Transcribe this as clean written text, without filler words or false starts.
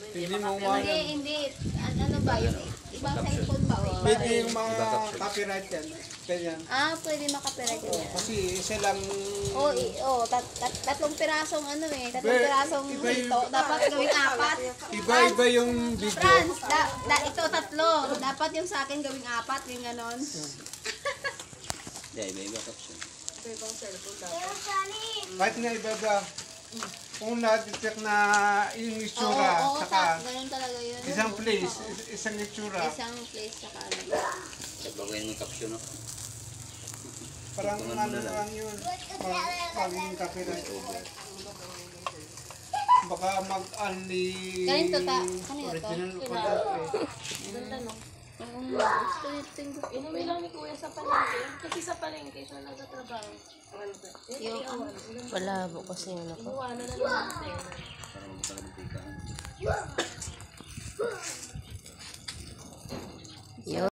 Hindi mo ma... Hindi. Ano ba? Yung ibang cellphone ba? Pwede yung mga copyright yan. Ganyan. Pwede makapirate yun. Kasi isa lang... Tatlong pirasong ano eh. Tatlong Iba- pirasong iba yung- ito. Dapat gawing 4. Iba-iba yung video. Franz, ito 3. Dapat yung sa akin gawing 4. Yung ganon. Iba-iba caption. Kahit nga iba-iba. Kung na-detect na yung itsura, Oo, saka ganun talaga yun. isang place, isang itsura. Isang place saka ano. Baguhin mo yung caption, no? Parang ano lang yun. Paging copyright. Baka mag-only Kanino to? Kanino to? original content eh. Ganda no? Yung gusto nito Inuwi lang ni Kuya sa palengke. Kasi sa palengke siya nagtatrabaho. yung Wala po kasi yun ako. Inuwanan na lang natin. Para magpapagpikahan.